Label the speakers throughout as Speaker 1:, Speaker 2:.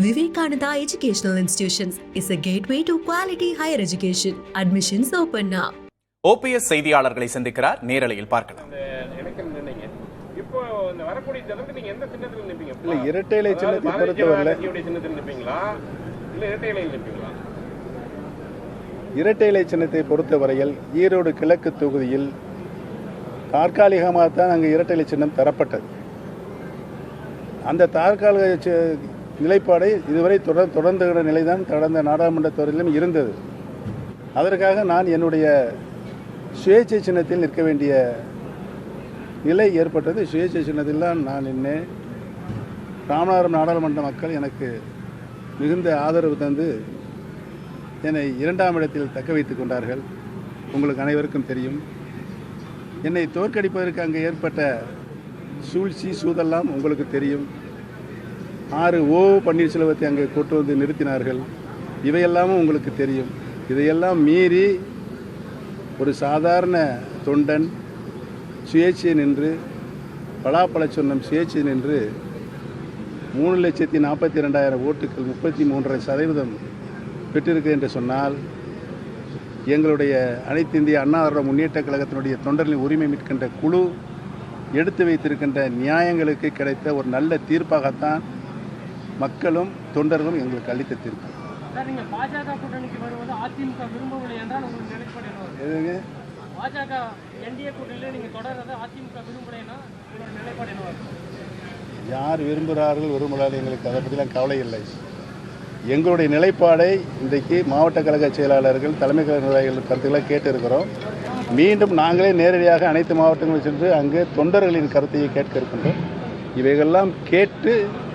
Speaker 1: Vivekananda Educational Institutions is a gateway to quality higher education. Admissions open now.
Speaker 2: OPS செய்தியாளர்களை சந்திக்கிறார், நேரலையில் பார்க்கலாம்.
Speaker 3: இப்போ இந்த வரக்கூடிய தேர்தலுக்கு நீங்க எந்த சின்னத்தில் நிப்பீங்க?
Speaker 4: இல்ல இரட்டை இலை சின்னத்தை பொறுத்தவரை
Speaker 3: சின்னத்தில் நிப்பீங்களா இல்ல இரட்டை இலையில் நிப்பீங்களா?
Speaker 4: இரட்டை இலை சின்னத்தை பொறுத்தவரையில் ஈரோடு கிழக்கு தொகுதியில் தற்காலிகமாக தான் அங்கு இரட்டை இலை சின்னம் தரப்பட்டது. அந்த தற்காலிக நிலைப்பாடை இதுவரை தொடர்ந்துகிற நிலைதான் கடந்த நாடாளுமன்ற தேர்தலிலும் இருந்தது. அதற்காக நான் என்னுடைய சுயேட்சை சின்னத்தில் நிற்க வேண்டிய நிலை ஏற்பட்டது. சுயேட்சை சின்னத்தில் தான் நான் நின்றேன். ராமநாதபுரம் நாடாளுமன்ற மக்கள் எனக்கு மிகுந்த ஆதரவு தந்து என்னை 2ஆம் இடத்தில் தக்க வைத்துக் கொண்டார்கள். உங்களுக்கு அனைவருக்கும் தெரியும். என்னை தோற்கடிப்பதற்கு அங்கே ஏற்பட்ட சூழ்ச்சி சூதெல்லாம் உங்களுக்கு தெரியும். 6 பன்னீர்செல்வத்தை அங்கே கொண்டு வந்து நிறுத்தினார்கள். இவையெல்லாமும் உங்களுக்கு தெரியும். இதையெல்லாம் மீறி ஒரு சாதாரண தொண்டன் சுயேட்சை நின்று பலாப்பழ சொன்னம் சுயேட்சை நின்று 3,42,000 ஓட்டுகள் 33.5% பெற்றிருக்கு என்று சொன்னால், எங்களுடைய அனைத்து இந்திய அண்ணா திராவிட முன்னேற்ற கழகத்தினுடைய தொண்டர்களின் உரிமை மீட்கின்ற குழு எடுத்து வைத்திருக்கின்ற நியாயங்களுக்கு கிடைத்த ஒரு நல்ல தீர்ப்பாகத்தான் மக்களும் தொண்டர்களும் எங்களுக்கு அளித்த தீர்ப்பு.
Speaker 5: பாஜக கூட்டணிக்கு வருவது அதிமுக விரும்பவில்லை என்றால் உங்களுக்கு நிலைப்பாடு
Speaker 4: எதுங்க?
Speaker 5: பாஜக என்டிஏ கூட்டணியில் நீங்கள் தொடர்றது அதிமுக விரும்பலைன்னா உங்களோட நிலைப்பாடு என்ன?
Speaker 4: யார் விரும்புகிறார்கள் விரும்புகிறார்கள் எங்களுக்கு அதை பற்றிலாம் கவலை இல்லை. எங்களுடைய நிலைப்பாடை இன்றைக்கு மாவட்ட கழக செயலாளர்கள் தலைமை கழக நிர்வாகிகள் கருத்துக்களை கேட்டு இருக்கிறோம். மீண்டும் நாங்களே நேரடியாக அனைத்து மாவட்டங்களும் சென்று அங்கு தொண்டர்களின் கருத்தையை கேட்க இருக்கின்றோம். இவைகளெல்லாம் கேட்டு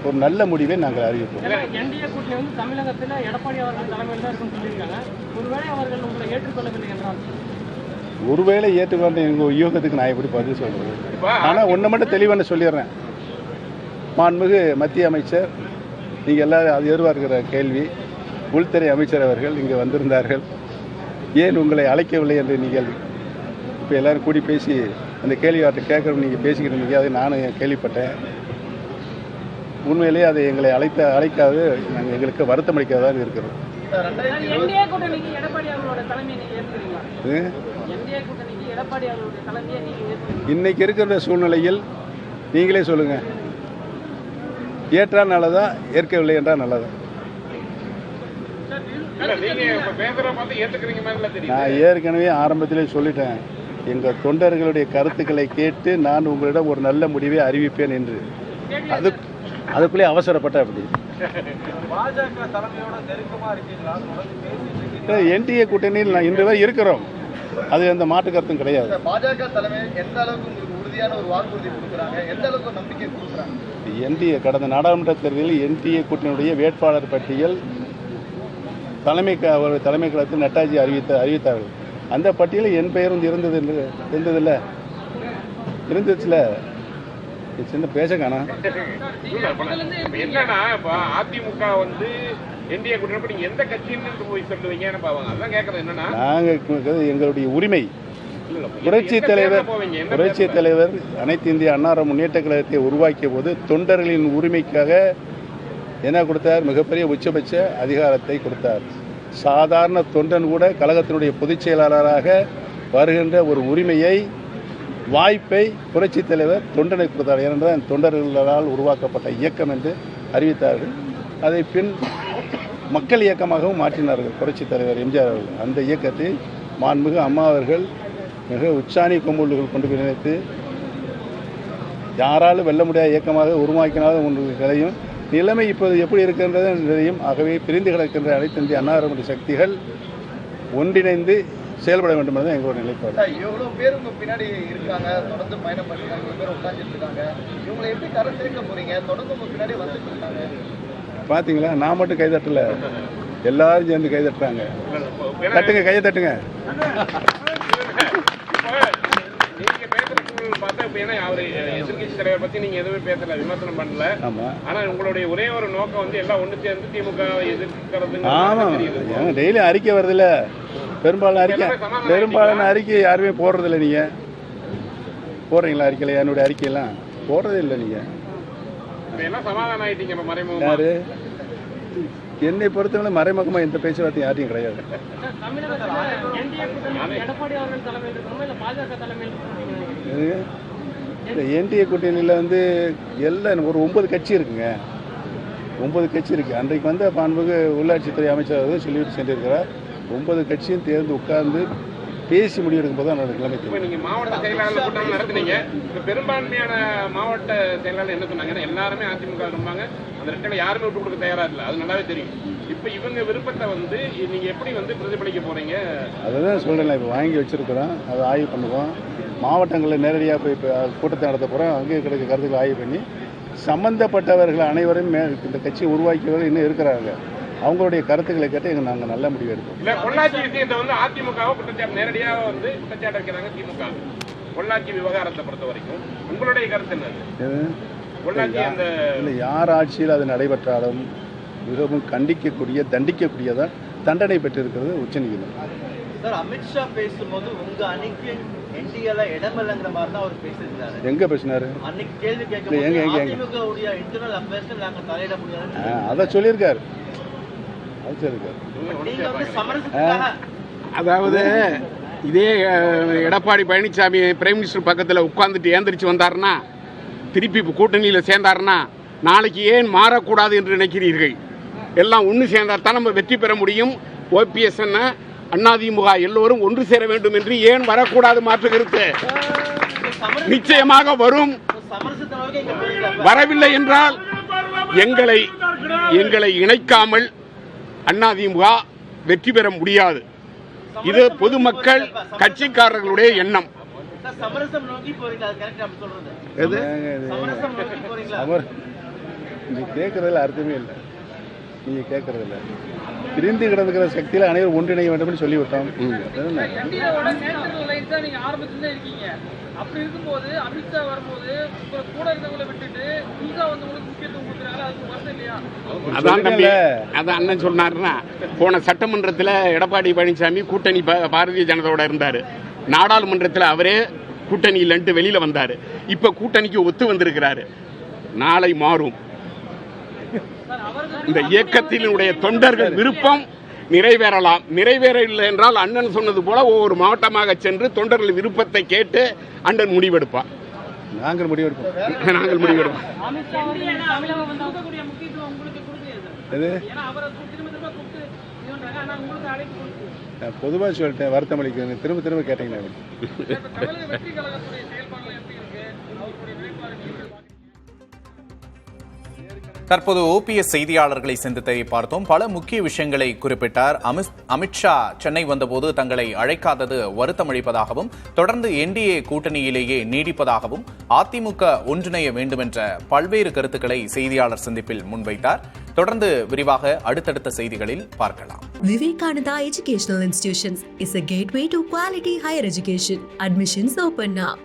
Speaker 4: ஒரு நல்ல முடிவை நாங்கள் அறிவிப்போம்.
Speaker 5: என்டிஏ கூட்டணி வந்து தமிழகத்தில் எடப்பாடி அவர்கள் தலைமையில் தான் இருக்குன்னு சொல்லியிருக்காங்க. ஒருவேளை அவர்கள் உங்களை ஏற்றுக்கொள்ளவில்லை என்றால்?
Speaker 4: ஒருவேளை ஏற்றுக்கொண்ட எங்கள் யூகத்துக்கு நான் எப்படி பதில் சொல்கிறேன்? ஆனால் ஒன்று மட்டும் தெளிவான சொல்லிடுறேன். மாண்புமிகு மத்திய அமைச்சர், நீங்கள் எல்லாரும் அது எதிர்பார்க்கிற கேள்வி, உள்துறை அமைச்சர் அவர்கள் இங்கே வந்திருந்தார்கள். ஏன் உங்களை அழைக்கவில்லை என்று நீங்கள் இப்போ எல்லோரும் கூடி பேசி அந்த கேள்வி அவர்கிட்ட கேட்குறோம் நீங்கள் பேசிக்கிட்டு இருந்தீங்க. அதை நானும் கேள்விப்பட்டேன். உண்மையிலேயே அதை எங்களை அழைக்காது நாங்கள் எங்களுக்கு வருத்தம் அளிக்காதான் இருக்கிறோம். இன்னைக்கு இருக்கிற சூழ்நிலையில் நீங்களே சொல்லுங்க, ஏற்றால் நல்லதா ஏற்கவில்லை என்றால் நல்லதா? நான் ஏற்கனவே ஆரம்பத்திலே சொல்லிட்டேன், எங்கள் தொண்டர்களுடைய கருத்துக்களை கேட்டு நான் உங்களிடம் ஒரு நல்ல முடிவை அறிவிப்பேன் என்று. அதுக்குள்ளே அவசரப்பட்ட அப்படி என்டிஏ கூட்டணியில் நான் இன்று வரை இருக்கிறோம். அது எந்த மாற்று கருத்தும் கிடையாது.
Speaker 6: பாஜக தலைமை எந்த அளவுக்கு உங்களுக்கு உறுதியான ஒரு வாக்குறுதி கொடுக்குறாங்க, எந்த அளவுக்கு நம்பிக்கை கொடுக்குறாங்க?
Speaker 4: என்டிஏ கடந்த நாடாளுமன்ற தேர்தலில் என்டிஏ கூட்டணியுடைய வேட்பாளர் பட்டியல் தலைமை கழகத்தில் நட்டாஜி அறிவித்தார்கள். அந்த பட்டியலில் என் பெயரும் இருந்ததில்லை. சின்ன பேச காணா.
Speaker 3: என்னன்னா அதிமுக வந்து என்டிஏ கூட்டணி நீங்க எந்த கட்சின்னு போய் சொல்லுவீங்கன்னு பாவாங்க. அதான் கேட்கறது என்னன்னா,
Speaker 4: நாங்கள் எங்களுடைய உரிமை. புரட்சி தலைவர் அனைத்து இந்திய அண்ணா திராவிட முன்னேற்ற கழகத்தை உருவாக்கிய போது தொண்டர்களின் உரிமைக்காக என்ன கொடுத்தார்? மிகப்பெரிய உச்சபட்ச அதிகாரத்தை கொடுத்தார். சாதாரண தொண்டன் கூட கழகத்தினுடைய பொதுச் செயலாளராக வருகின்ற ஒரு உரிமையை, வாய்ப்பை புரட்சி தலைவர் தொண்டனை கொடுத்தார். ஏனென்றால் தொண்டர்களால் உருவாக்கப்பட்ட இயக்கம் என்று அறிவித்தார்கள். அதை பின் மக்கள் இயக்கமாகவும் மாற்றினார்கள் புரட்சி தலைவர் எம்ஜிஆர் அவர்கள். அந்த இயக்கத்தை மாண்புமிகு அம்மா அவர்கள் மிக உச்சாணி கொம்புகள் கொண்டு போய் நினைத்து யாராலும் வெல்ல முடியாத இயக்கமாக உருவாக்கினாலும் ஒன்றுகளையும் நிலைமை இப்போது எப்படி இருக்கின்றதையும். ஆகவே பிரிந்து கிடக்கின்ற அனைத்து இந்திய அண்ணா திராவிட சக்திகள் ஒன்றிணைந்து செயல்பட வேண்டும் என்பது எங்களோட நிலைப்பாடு.
Speaker 6: எவ்வளவு பேர் உங்க பின்னாடி இருக்காங்க, தொடர்ந்து பயணம் பண்ணிருக்காங்க, இவ்வளவு பேர் உட்கார்ந்துட்டு இருக்காங்க. இவங்களை எப்படி கரை சேர்க்க போறீங்க? தொடர்ந்து உங்க பின்னாடி வந்துட்டு இருக்காங்க.
Speaker 4: பாத்தீங்களா, நான் மட்டும் கைதட்டல, எல்லாரும் சேர்ந்து கைதட்டுறாங்க. தட்டுங்க, கையை தட்டுங்க.
Speaker 3: நீங்க பேசுறதுக்கு பார்த்தா இப்ப ஏன்னா அவரு எதிர்கட்சி தலைவர் பத்தி நீங்க எதுவுமே பேசல, விமர்சனம் பண்ணல. ஆனா உங்களுடைய ஒரே ஒரு நோக்கம் வந்து எல்லாம் ஒண்ணு சேர்ந்து திமுக எதிர்க்கிறது.
Speaker 4: ஆமா, டெய்லி அறிக்கை வருதுல்ல, பெரும்பாலான அறிக்கை யாருமே போடுறதில்லை. நீங்க போடுறீங்களா அறிக்கையில்? என்னுடைய அறிக்கையெல்லாம் போடுறதே இல்லை. நீங்கள்
Speaker 3: எல்லாம் சமாதானம் ஆயிட்டீங்க.
Speaker 4: யாரு என்னை பொறுத்தவரை மறைமுகமாக எந்த பேச்சுவார்த்தையும் யார்ட்டையும் கிடையாது.
Speaker 5: சார், தமிழகத்தில் என்டிஏ கூட்டணி எடப்பாடி அவர்கள் தலைமையில் இருக்கணுமா இல்லை பாஜக தலைமையில் இருக்கணும்?
Speaker 4: இந்த என்டிஏ கூட்டணியில் எல்லாம் ஒரு 9 கட்சி இருக்குங்க. 9 கட்சி இருக்குது. அன்றைக்கு வந்த மாண்புமிகு உள்ளாட்சித்துறை அமைச்சர் வந்து சொல்லிவிட்டு சென்றிருக்கிறார். 9 கட்சியும் தேர்ந்து உட்கார்ந்து பேசி முடிவெடுக்கும் போது தான் நிலைமை
Speaker 3: இப்போ நீங்க மாவட்ட செயலாளர் கூட்டம் நடத்துனீங்க. இப்போ பெரும்பான்மையான மாவட்ட செயலாளர் என்ன சொன்னாங்கன்னா எல்லாருமே அதிமுக இருப்பாங்க, அந்த ரெட்டையில யாருமே விட்டு கொடுக்க தயாரா இல்லை, அது நல்லாவே தெரியும். இப்போ இவங்க விருப்பத்தை நீங்க எப்படி பிரதிபலிக்க போறீங்க?
Speaker 4: அதுதான் சொல்கிறேன். இப்போ வாங்கி வச்சிருக்கிறோம், அதை ஆய்வு பண்ணுவோம். மாவட்டங்களில் நேரடியாக போய் இப்போ கூட்டத்தை நடத்த போகிறோம். அங்கே கிடைக்க கருத்துக்களை ஆய்வு பண்ணி சம்பந்தப்பட்டவர்கள் அனைவரும் இந்த கட்சியை உருவாக்கியவர்கள் இன்னும் இருக்கிறாங்க. அவங்களுடைய கருத்துக்களை கேட்டு நாங்கள் நல்ல முடிவு எடுப்போம்.
Speaker 3: இல்ல பொள்ளாச்சி விஷயத்தை அதிமுகவை குற்றச்சாட்டு நேரடியாக குற்றச்சாட்டு வைக்கிறாங்க திமுக. பொள்ளாச்சி விவகாரத்தை பொறுத்த வரைக்கும் உங்களுடைய கருத்து என்ன? பொள்ளாச்சி அந்த
Speaker 4: இல்லை, யார் ஆட்சியில் அது நடைபெற்றாலும் மிகவும் தண்டிக்கக்கூடியதான் தண்டனை பெற்றிருக்கிறது உச்சநீதிமன்றம்.
Speaker 6: சார், அமித்ஷா பேசும்போது உங்க அன்னைக்கு என்டிஏல இடமில்லைங்கிற மாதிரி தான் அவர் பேசியிருந்தாரு.
Speaker 4: எங்க பேசினாரு?
Speaker 6: அன்னைக்கு கேள்வி கேட்கும்போது அதிமுகவுடைய இன்டர்னல் அஃபேர்ஸ் நாங்கள் தலையிட முடியாது
Speaker 4: அதை சொல்லியிருக்காரு.
Speaker 6: நீங்க சமரசத்துக்காக
Speaker 7: அதாவது இதே எடப்பாடி பழனிசாமி பிரைம் மினிஸ்டர் பக்கத்தில் உட்கார்ந்துட்டு ஏந்திரிச்சு வந்தாருன்னா, திருப்பி கூட்டணியில் சேர்ந்தாருன்னா, நாளைக்கு ஏன் மாறக்கூடாது என்று நினைக்கிறீர்கள்? எல்லாம் ஒன்று சேர்ந்தால் தான் நம்ம வெற்றி பெற முடியும். ஓபிஎஸ் அதிமுக எல்லோரும் ஒன்று சேர வேண்டும் என்று ஏன் வரக்கூடாது மாற்று கருத்து? நிச்சயமாக வரும். வரவில்லை என்றால் எங்களை இணைக்காமல் அதிமுக வெற்றி பெற முடியாது. இது பொதுமக்கள் கட்சிக்காரர்களுடைய எண்ணம்.
Speaker 4: நீ கேட்கறதுல அர்த்தமே இல்லை. நீங்க கேட்கறதில்ல. பிரிந்து கிடந்துக்கிற சக்தியில அனைவரும் ஒன்றிணைய வேண்டும் சொல்லிவிட்டோம்.
Speaker 5: அப்படி இருக்கும்போது அமித்ஷா வரும்போது கூட இருந்தவங்களை விட்டுட்டு நீங்க உங்களுக்கு முக்கியத்துவம் கொடுக்குறாங்க, அதுக்கு வருத்தம் இல்லையா?
Speaker 7: அதான் தம்பி, அதான் அண்ணன் சொன்னாருன்னா, போன சட்டமன்றத்தில் எடப்பாடி பழனிசாமி கூட்டணி பாரதிய ஜனதாவோட இருந்தார். நாடாளுமன்றத்தில் அவரே கூட்டணி இல்லைன்ட்டு வெளியில வந்தார். இப்ப கூட்டணிக்கு ஒத்து வந்திருக்கிறாரு. நாளை மாறும். இந்த இயக்கத்தினுடைய தொண்டர்கள் விருப்பம் நிறைவேறலாம். நிறைவேறவில்லை என்றால் அண்ணன் சொன்னது போல ஒவ்வொரு மாவட்டமாக சென்று தொண்டர்கள் விருப்பத்தை கேட்டு அண்ணன் முடிவெடுப்பார்.
Speaker 4: நாங்கள் முடிவெடுப்போம். பொதுவாக சொல்லிட்டேன், வருத்தம் அளிக்கிறேன். திரும்ப கேட்டீங்கன்னா
Speaker 2: தற்போது ஓபிஎஸ் செய்தியாளர்களை சந்தித்ததை பார்த்தோம். பல முக்கிய விஷயங்களை குறிப்பிட்டார். அமித்ஷா சென்னை வந்தபோது தங்களை அழைக்காதது வருத்தம் அளிப்பதாகவும், தொடர்ந்து என்டிஏ கூட்டணியிலேயே நீடிப்பதாகவும், அதிமுக ஒன்றிணைய வேண்டும் என்ற பல்வேறு கருத்துக்களை செய்தியாளர் சந்திப்பில் முன்வைத்தார். தொடர்ந்து விரிவாக அடுத்தடுத்த செய்திகளில் பார்க்கலாம்.
Speaker 1: Vivekananda Educational Institutions is a gateway to quality higher education. Admissions open now.